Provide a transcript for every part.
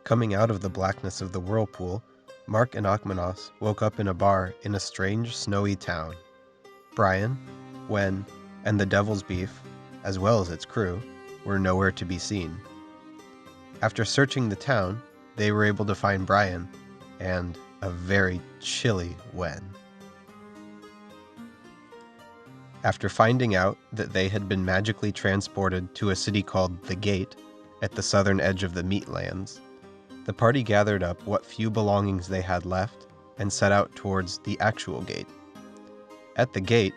Coming out of the blackness of the whirlpool, Mark and Achmanos woke up in a bar in a strange, snowy town. Brian, Wen, and the Devil's Beef, as well as its crew, were nowhere to be seen. After searching the town, they were able to find Brian and a very chilly Wen. After finding out that they had been magically transported to a city called The Gate at the southern edge of the Meatlands, the party gathered up what few belongings they had left and set out towards the actual gate. At the gate,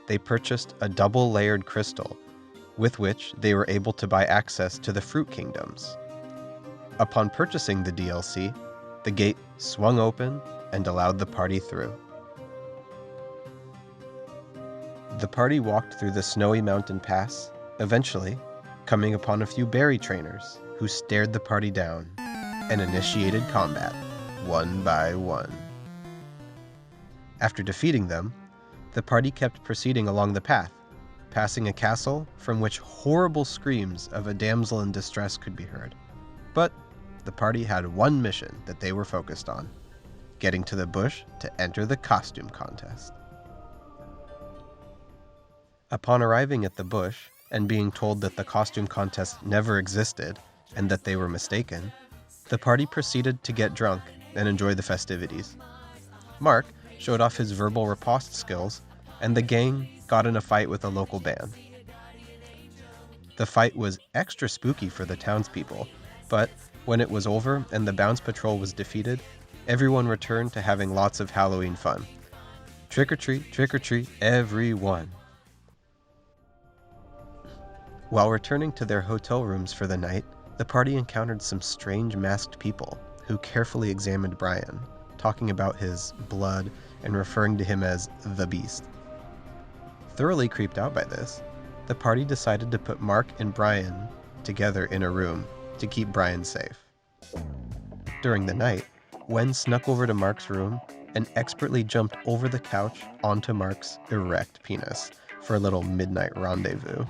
they purchased a double-layered crystal, with which they were able to buy access to the Fruit Kingdoms. Upon purchasing the DLC, the gate swung open and allowed the party through. The party walked through the snowy mountain pass, eventually coming upon a few berry trainers who stared the party down and initiated combat, one by one. After defeating them, the party kept proceeding along the path, passing a castle from which horrible screams of a damsel in distress could be heard. But the party had one mission that they were focused on: getting to the bush to enter the costume contest. Upon arriving at the bush and being told that the costume contest never existed and that they were mistaken, the party proceeded to get drunk and enjoy the festivities. Mark showed off his verbal riposte skills, and the gang got in a fight with a local band. The fight was extra spooky for the townspeople, but when it was over and the bounce patrol was defeated, everyone returned to having lots of Halloween fun. Trick or treat, everyone. While returning to their hotel rooms for the night, the party encountered some strange masked people who carefully examined Brian, talking about his blood and referring to him as the Beast. Thoroughly creeped out by this, the party decided to put Mark and Brian together in a room to keep Brian safe. During the night, Wen snuck over to Mark's room and expertly jumped over the couch onto Mark's erect penis for a little midnight rendezvous.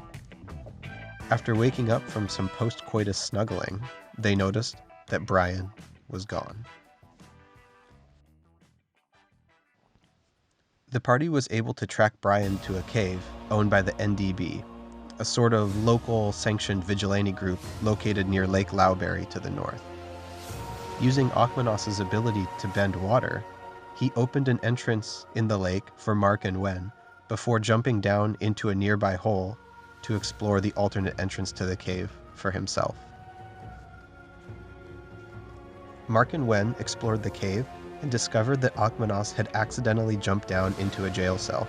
After waking up from some post-coitus snuggling, they noticed that Brian was gone. The party was able to track Brian to a cave owned by the NDB, a sort of local sanctioned vigilante group located near Lake Lowberry to the north. Using Achmanos' ability to bend water, he opened an entrance in the lake for Mark and Wen before jumping down into a nearby hole to explore the alternate entrance to the cave for himself. Mark and Wen explored the cave and discovered that Achmanos had accidentally jumped down into a jail cell.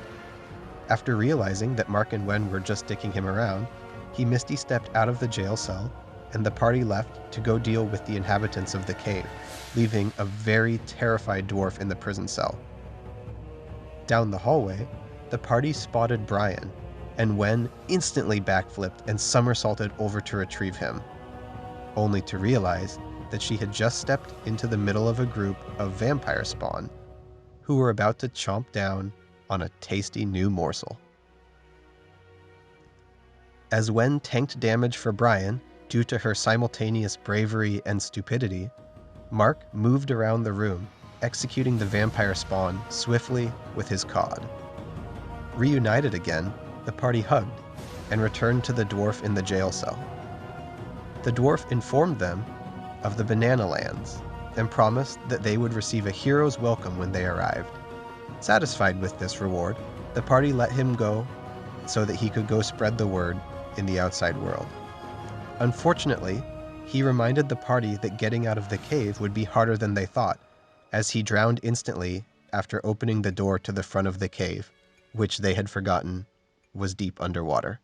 After realizing that Mark and Wen were just dicking him around, he misty-stepped out of the jail cell, and the party left to go deal with the inhabitants of the cave, leaving a very terrified dwarf in the prison cell. Down the hallway, the party spotted Brian, and Wen instantly backflipped and somersaulted over to retrieve him, only to realize that she had just stepped into the middle of a group of vampire spawn who were about to chomp down on a tasty new morsel. As Wen tanked damage for Brian due to her simultaneous bravery and stupidity, Mark moved around the room, executing the vampire spawn swiftly with his cod. Reunited again, the party hugged and returned to the dwarf in the jail cell. The dwarf informed them of the Banana Lands and promised that they would receive a hero's welcome when they arrived. Satisfied with this reward, the party let him go so that he could go spread the word in the outside world. Unfortunately, he reminded the party that getting out of the cave would be harder than they thought, as he drowned instantly after opening the door to the front of the cave, which they had forgotten was deep underwater.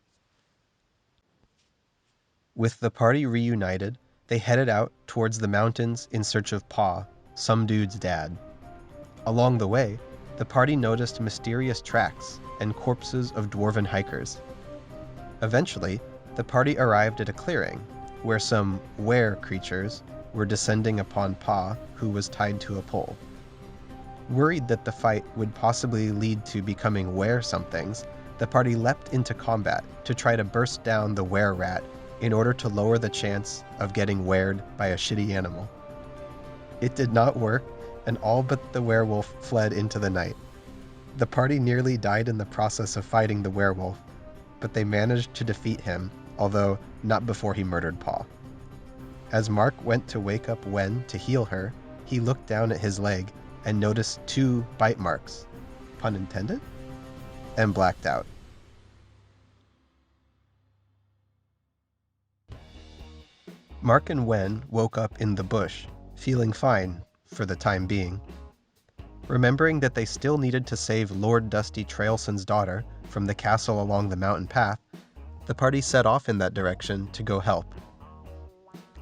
With the party reunited, they headed out towards the mountains in search of Pa, some dude's dad. Along the way, the party noticed mysterious tracks and corpses of dwarven hikers. Eventually, the party arrived at a clearing where some were creatures were descending upon Pa, who was tied to a pole. Worried that the fight would possibly lead to becoming were-somethings, the party leapt into combat to try to burst down the were-rat in order to lower the chance of getting wered by a shitty animal. It did not work, and all but the werewolf fled into the night. The party nearly died in the process of fighting the werewolf, but they managed to defeat him, although not before he murdered Paw. As Mark went to wake up Wen to heal her, he looked down at his leg and noticed 2 bite marks, pun intended, and blacked out. Mark and Wen woke up in the bush, feeling fine for the time being. Remembering that they still needed to save Lord Dusty Trailson's daughter from the castle along the mountain path, the party set off in that direction to go help.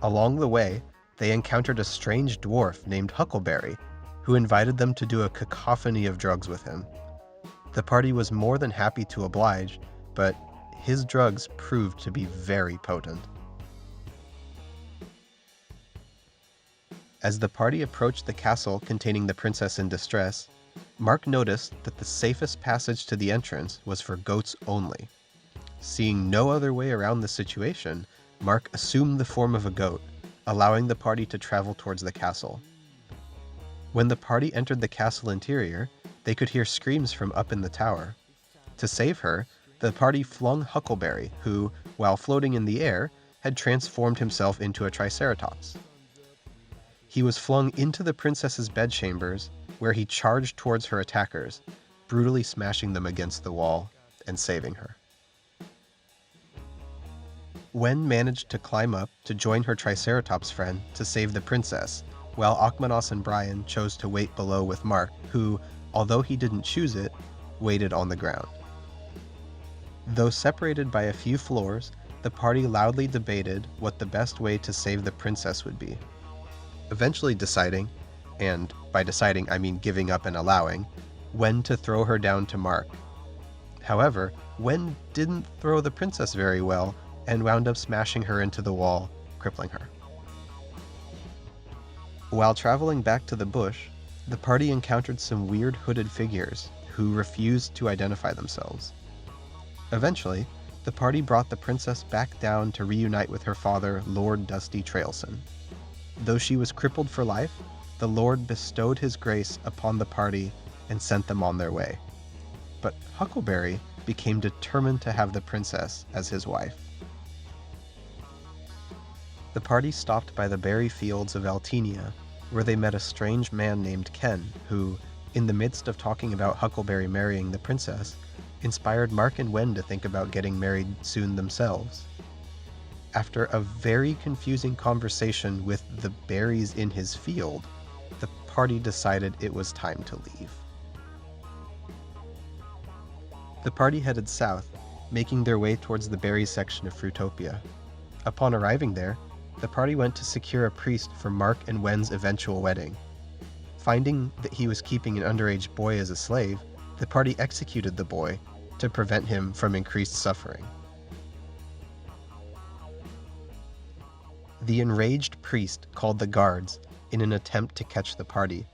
Along the way, they encountered a strange dwarf named Huckleberry, who invited them to do a cacophony of drugs with him. The party was more than happy to oblige, but his drugs proved to be very potent. As the party approached the castle containing the princess in distress, Mark noticed that the safest passage to the entrance was for goats only. Seeing no other way around the situation, Mark assumed the form of a goat, allowing the party to travel towards the castle. When the party entered the castle interior, they could hear screams from up in the tower. To save her, the party flung Huckleberry, who, while floating in the air, had transformed himself into a triceratops. He was flung into the princess's bedchambers, where he charged towards her attackers, brutally smashing them against the wall and saving her. Wen managed to climb up to join her triceratops friend to save the princess, while Akmanos and Brian chose to wait below with Mark, who, although he didn't choose it, waited on the ground. Though separated by a few floors, the party loudly debated what the best way to save the princess would be. Eventually deciding, and by deciding I mean giving up and allowing, when to throw her down to Mark. However, Wen didn't throw the princess very well and wound up smashing her into the wall, crippling her. While traveling back to the bush, the party encountered some weird hooded figures who refused to identify themselves. Eventually, the party brought the princess back down to reunite with her father, Lord Dusty Trailson. Though she was crippled for life, the Lord bestowed his grace upon the party and sent them on their way. But Huckleberry became determined to have the princess as his wife. The party stopped by the berry fields of Altenia, where they met a strange man named Ken, who, in the midst of talking about Huckleberry marrying the princess, inspired Mark and Wen to think about getting married soon themselves. After a very confusing conversation with the berries in his field, the party decided it was time to leave. The party headed south, making their way towards the berries section of Fruitopia. Upon arriving there, the party went to secure a priest for Mark and Wen's eventual wedding. Finding that he was keeping an underage boy as a slave, the party executed the boy to prevent him from increased suffering. The enraged priest called the guards in an attempt to catch the party,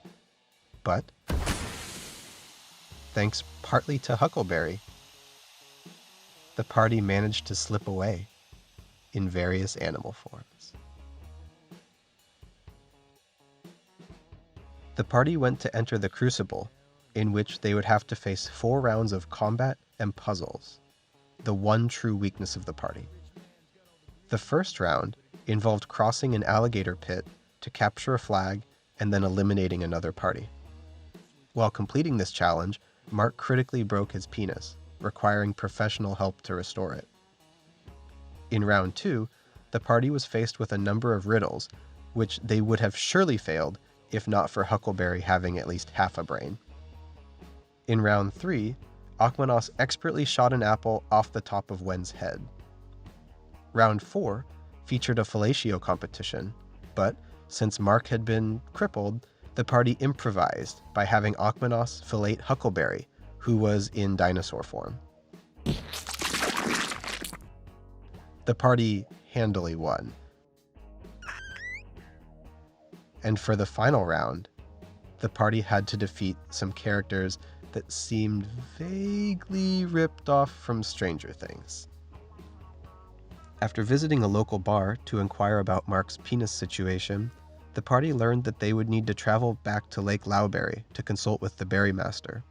but, thanks partly to Huckleberry, the party managed to slip away in various animal forms. The party went to enter the Crucible, in which they would have to face 4 rounds of combat and puzzles, the one true weakness of the party. The first round involved crossing an alligator pit to capture a flag and then eliminating another party. While completing this challenge, Mark critically broke his penis, requiring professional help to restore it. In round 2, the party was faced with a number of riddles, which they would have surely failed if not for Huckleberry having at least half a brain. In round 3, Akmanos expertly shot an apple off the top of Wen's head. Round 4 featured a fellatio competition, but since Mark had been crippled, the party improvised by having Akmanos fillet Huckleberry, who was in dinosaur form. The party handily won. And for the final round, the party had to defeat some characters that seemed vaguely ripped off from Stranger Things. After visiting a local bar to inquire about Mark's penis situation, the party learned that they would need to travel back to Lake Lowberry to consult with the Berry Master.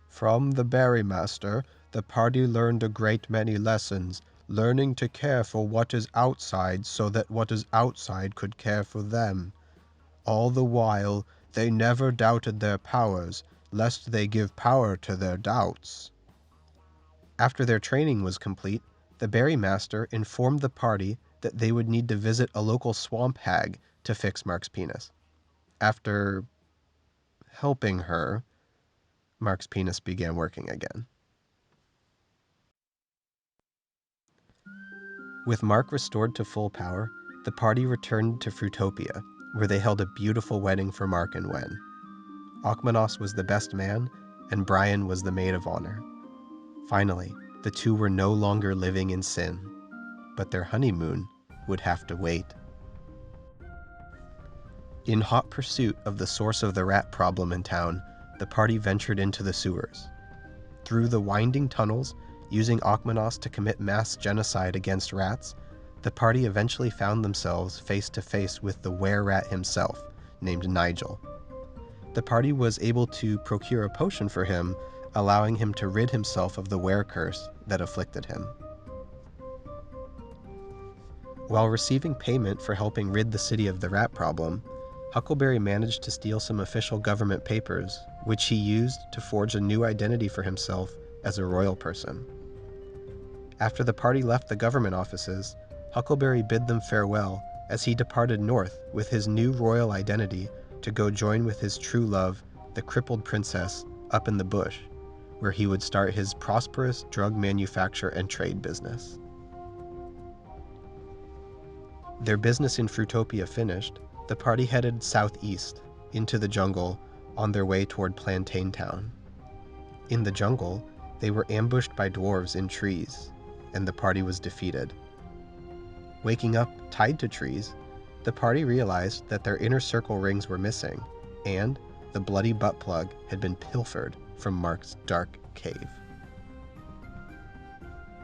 From the Berry Master, the party learned a great many lessons, learning to care for what is outside so that what is outside could care for them. All the while, they never doubted their powers, lest they give power to their doubts. After their training was complete, the Berry Master informed the party that they would need to visit a local swamp hag to fix Mark's penis. After helping her, Mark's penis began working again. With Mark restored to full power, the party returned to Fruitopia, where they held a beautiful wedding for Mark and Wen. Aukmanos was the best man, and Brian was the maid of honor. Finally, the two were no longer living in sin, but their honeymoon would have to wait. In hot pursuit of the source of the rat problem in town, the party ventured into the sewers. Through the winding tunnels, using Aukmanos to commit mass genocide against rats, the party eventually found themselves face to face with the were-rat himself, named Nigel. The party was able to procure a potion for him, allowing him to rid himself of the were-curse that afflicted him. While receiving payment for helping rid the city of the rat problem, Huckleberry managed to steal some official government papers, which he used to forge a new identity for himself as a royal person. After the party left the government offices, Huckleberry bid them farewell as he departed north with his new royal identity to go join with his true love, the crippled princess, up in the bush, where he would start his prosperous drug manufacture and trade business. Their business in Fruitopia finished, the party headed southeast, into the jungle, on their way toward Plantain Town. In the jungle, they were ambushed by dwarves in trees, and the party was defeated. Waking up tied to trees, the party realized that their inner circle rings were missing, and the bloody butt plug had been pilfered from Mark's dark cave.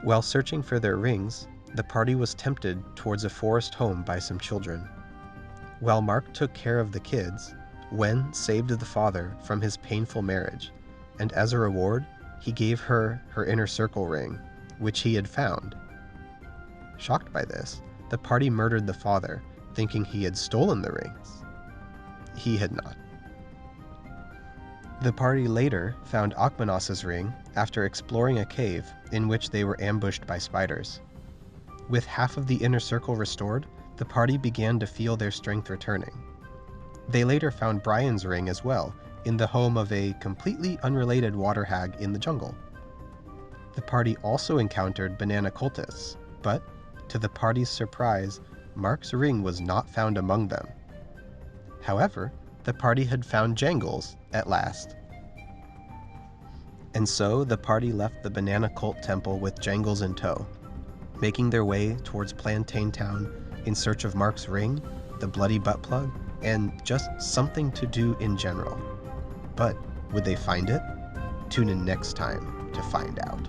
While searching for their rings, the party was tempted towards a forest home by some children. While Mark took care of the kids, Wen saved the father from his painful marriage, and as a reward, he gave her her inner circle ring, which he had found. Shocked by this, the party murdered the father, thinking he had stolen the rings. He had not. The party later found Aukmanos's ring after exploring a cave in which they were ambushed by spiders. With half of the inner circle restored, the party began to feel their strength returning. They later found Brian's ring as well, in the home of a completely unrelated water hag in the jungle. The party also encountered banana cultists, but, to the party's surprise, Mark's ring was not found among them. However, the party had found Jangles at last. And so the party left the banana cult temple with Jangles in tow, making their way towards Plantain Town in search of Mark's ring, the bloody butt plug, and just something to do in general. But would they find it? Tune in next time to find out.